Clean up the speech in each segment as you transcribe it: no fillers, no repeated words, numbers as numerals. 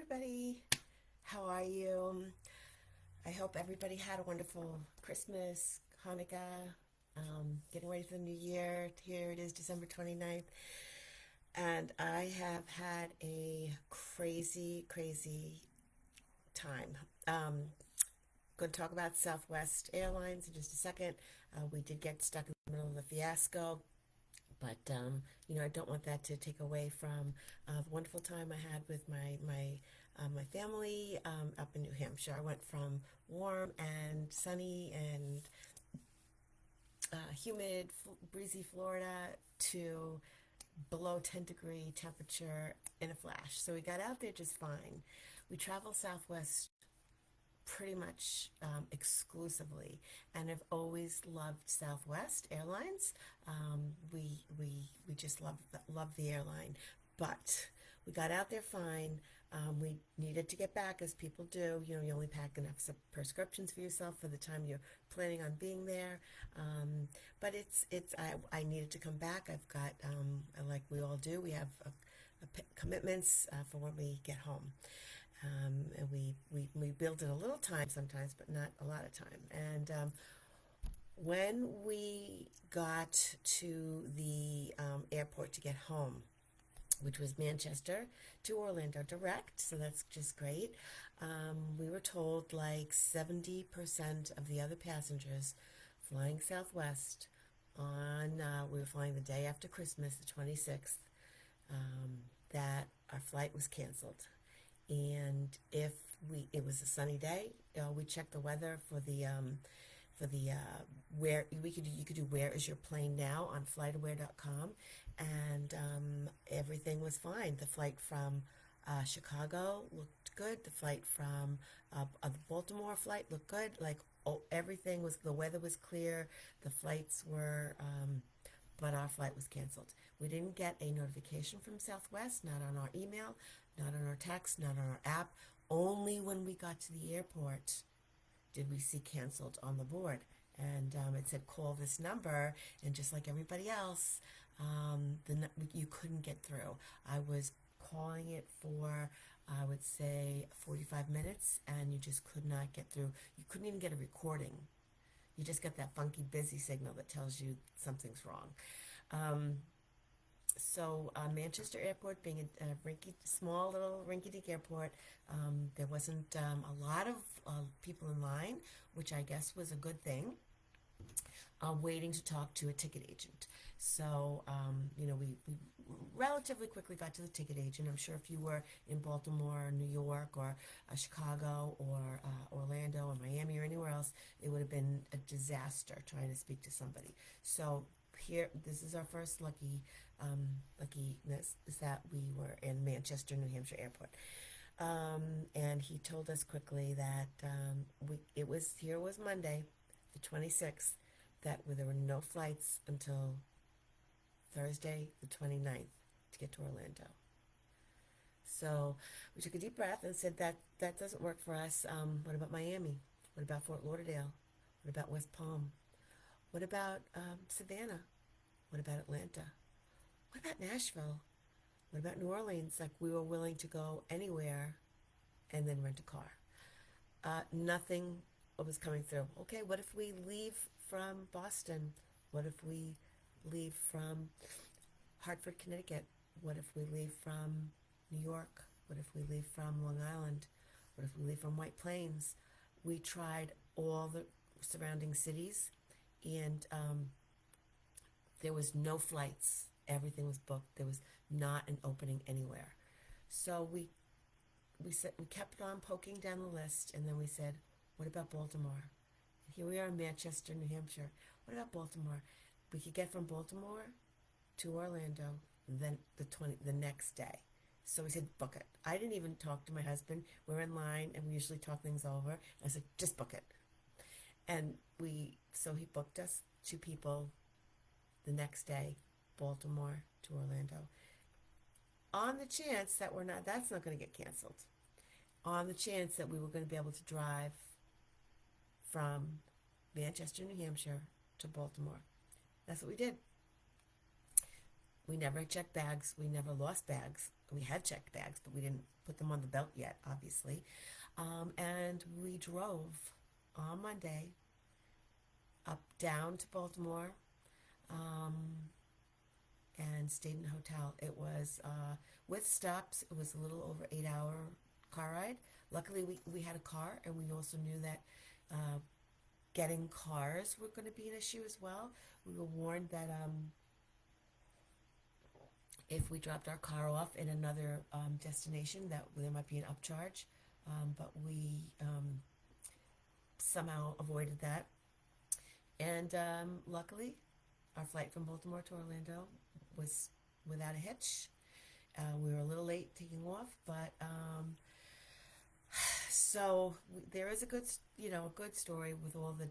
everybody. How are you? I hope everybody had a wonderful Christmas, Hanukkah, getting ready for the new year. Here it is, December 29th. And I have had a crazy, crazy time. Going to talk about Southwest Airlines in just a second. We did get stuck in the middle of a fiasco. But I don't want that to take away from the wonderful time I had with my family up in New Hampshire. I went from warm and sunny and humid, breezy Florida to below 10-degree temperature in a flash. So we got out there just fine. We traveled Southwest pretty much exclusively, and I've always loved Southwest Airlines. We just love the airline, but we got out there fine. We needed to get back, as people do. You only pack enough prescriptions for yourself for the time you're planning on being there. But I needed to come back. I've got like we all do. We have commitments for when we get home. And we build in a little time sometimes, but not a lot of time. And when we got to the airport to get home, which was Manchester to Orlando direct, so that's just great. We were told like 70% of the other passengers flying Southwest we were flying the day after Christmas, the 26th, that our flight was canceled. And if it was a sunny day, we checked the weather for the where you could do where is your plane now on flightaware.com, and everything was fine. The flight from Chicago looked good. The flight from the Baltimore flight looked good. Like everything was, the weather was clear. The flights were. But our flight was canceled. We didn't get a notification from Southwest, not on our email, not on our text, not on our app. Only when we got to the airport did we see canceled on the board. And it said, call this number. And just like everybody else, you couldn't get through. I was calling it for, I would say, 45 minutes, and you just could not get through. You couldn't even get a recording. You just get that funky busy signal that tells you something's wrong. So Manchester Airport, being a small little rinky-dink airport, there wasn't a lot of people in line, which I guess was a good thing, waiting to talk to a ticket agent. So, we relatively quickly got to the ticket agent. I'm sure if you were in Baltimore, or New York, or Chicago, or Orlando, or Miami, or anywhere else, it would have been a disaster trying to speak to somebody. So here, this is our first luckiness, is that we were in Manchester, New Hampshire Airport. And he told us quickly that here was Monday, the 26th, that there were no flights until Thursday, the 29th, to get to Orlando. So we took a deep breath and said that doesn't work for us. What about Miami? What about Fort Lauderdale? What about West Palm? What about Savannah? What about Atlanta? What about Nashville? What about New Orleans? Like, we were willing to go anywhere and then rent a car. Nothing was coming through. Okay, what if we leave from Boston? What if we leave from Hartford, Connecticut? What if we leave from New York? What if we leave from Long Island? What if we leave from White Plains? We tried all the surrounding cities, and there was no flights. Everything was booked. There was not an opening anywhere. So we kept on poking down the list, and then we said, what about Baltimore? And here we are in Manchester, New Hampshire. What about Baltimore? We could get from Baltimore to Orlando then the next day. So we said, book it. I didn't even talk to my husband. We're in line, and we usually talk things over. I said, just book it. And so he booked us 2 people the next day, Baltimore to Orlando, on the chance that that's not going to get canceled, on the chance that we were going to be able to drive from Manchester, New Hampshire to Baltimore. That's what we did. We never checked bags. We never lost bags. We had checked bags, but we didn't put them on the belt yet, obviously. And we drove on Monday up down to Baltimore, um, and stayed in a hotel. It was with stops. It was a little over 8 hour car ride. Luckily, we had a car, and we also knew that getting cars were going to be an issue as well. We were warned that if we dropped our car off in another destination, that there might be an upcharge. But we somehow avoided that. And luckily, our flight from Baltimore to Orlando was without a hitch. We were a little late taking off, but there is a good, a good story with all the,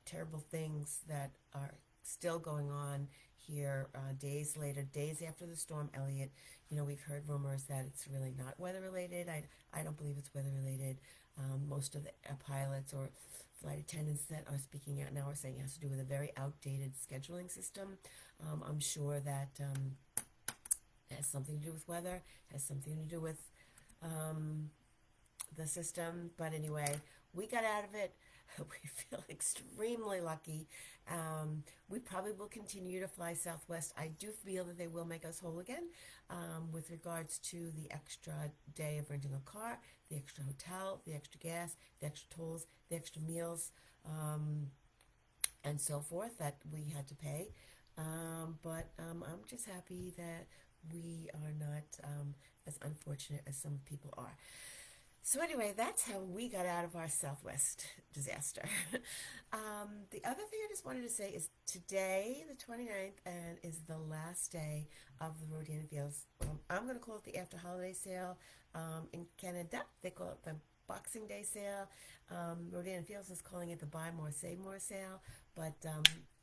terrible things that are still going on here days later, days after the storm Elliott. We've heard rumors that it's really not weather related. I don't believe it's weather related. Most of the pilots or flight attendants that are speaking out now are saying it has to do with a very outdated scheduling system. I'm sure that it has something to do with weather, has something to do with the system. But anyway, we got out of it. We feel extremely lucky. We probably will continue to fly Southwest. I do feel that they will make us whole again with regards to the extra day of renting a car, the extra hotel, the extra gas, the extra tolls, the extra meals, and so forth that we had to pay. But I'm just happy that we are not as unfortunate as some people are. So anyway, that's how we got out of our Southwest disaster. The other thing I just wanted to say is today, the 29th, and is the last day of the Rodan Fields. I'm going to call it the after holiday sale. In Canada, they call it the Boxing Day sale. Rodan Fields is calling it the Buy More, Save More sale. But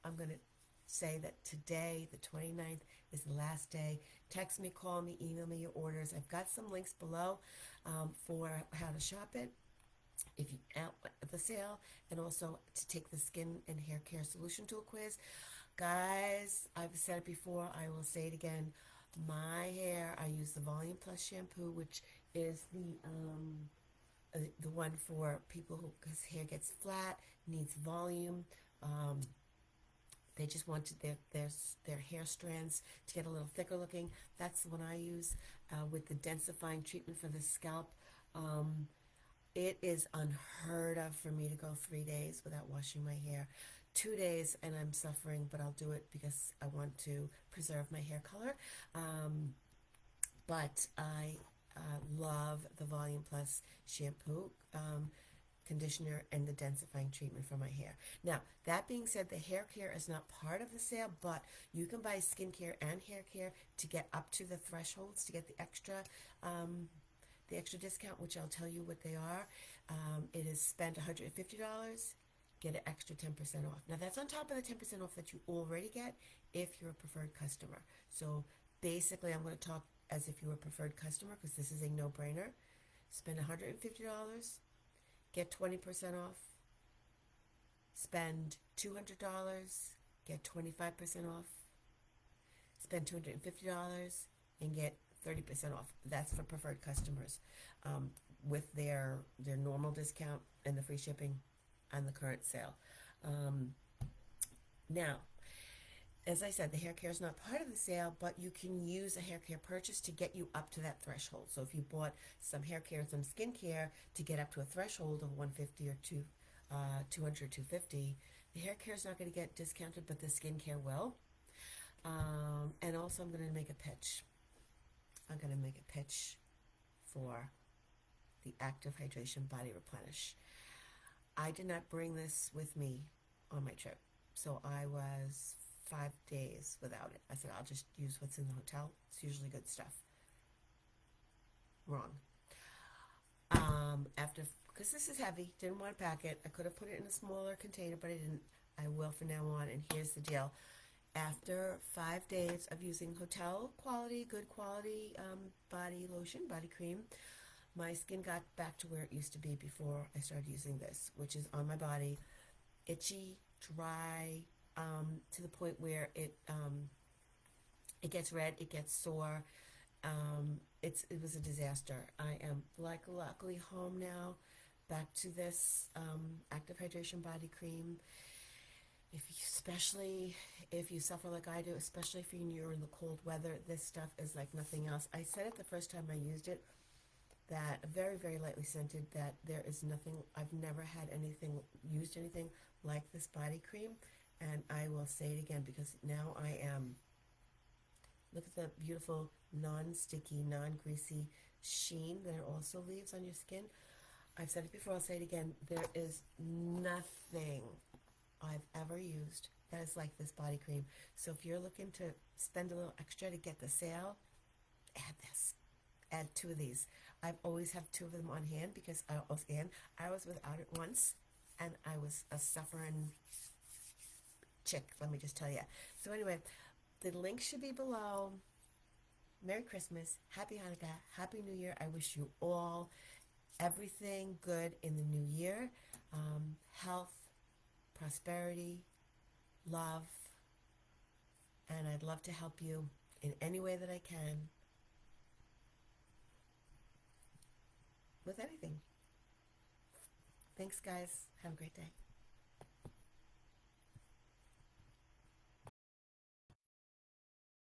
I'm going to say that today, the 29th, is the last day. Text me, call me, email me your orders. I've got some links below for how to shop it if you at the sale, and also to take the skin and hair care solution tool quiz. Guys, I've said it before, I will say it again. My hair, I use the Volume Plus shampoo, which is the one for people whose hair gets flat, needs volume. They just wanted their hair strands to get a little thicker looking. That's the one I use with the densifying treatment for the scalp. It is unheard of for me to go 3 days without washing my hair. 2 days and I'm suffering, but I'll do it because I want to preserve my hair color. But I love the Volume Plus shampoo, conditioner, and the densifying treatment for my hair. Now, that being said, the hair care is not part of the sale, but you can buy skincare and hair care to get up to the thresholds to get the extra discount, which I'll tell you what they are. It is spend $150, get an extra 10% off. Now, that's on top of the 10% off that you already get if you're a preferred customer. So basically, I'm going to talk as if you're a preferred customer because this is a no-brainer. Spend $150, get 20% off. Spend $200, get 25% off. Spend $250 and get 30% off. That's for preferred customers with their normal discount and the free shipping on the current sale. Now, as I said, the hair care is not part of the sale, but you can use a hair care purchase to get you up to that threshold. So if you bought some hair care and some skin care to get up to a threshold of 150 or 200, 250, the hair care is not going to get discounted, but the skin care will. And also I'm going to make a pitch. I'm going to make a pitch for the Active Hydration Body Replenish. I did not bring this with me on my trip, so I was 5 days without it. I said, I'll just use what's in the hotel. It's usually good stuff. Wrong. Because this is heavy, didn't want to pack it. I could have put it in a smaller container, but I didn't. I will from now on, and here's the deal. After 5 days of using hotel quality, good quality body lotion, body cream, my skin got back to where it used to be before I started using this, which is on my body, itchy, dry, to the point where it gets red, it gets sore, It was a disaster. I am luckily home now, back to this active hydration body cream. Especially if you suffer like I do, especially if you're in the cold weather, this stuff is like nothing else. I said it the first time I used it, that very, very lightly scented, that there is nothing, I've never had used anything like this body cream. And I will say it again because now I am. Look at the beautiful non-sticky, non-greasy sheen that it also leaves on your skin. I've said it before, I'll say it again. There is nothing I've ever used that is like this body cream. So if you're looking to spend a little extra to get the sale, add this. Add 2 of these. I've always have 2 of them on hand because I was without it once, and I was a suffering chick, let me just tell you. So anyway, the link should be below. Merry Christmas, Happy Hanukkah, Happy New Year. I wish you all everything good in the new year. Health, prosperity, love, and I'd love to help you in any way that I can with anything. Thanks, guys. Have a great day.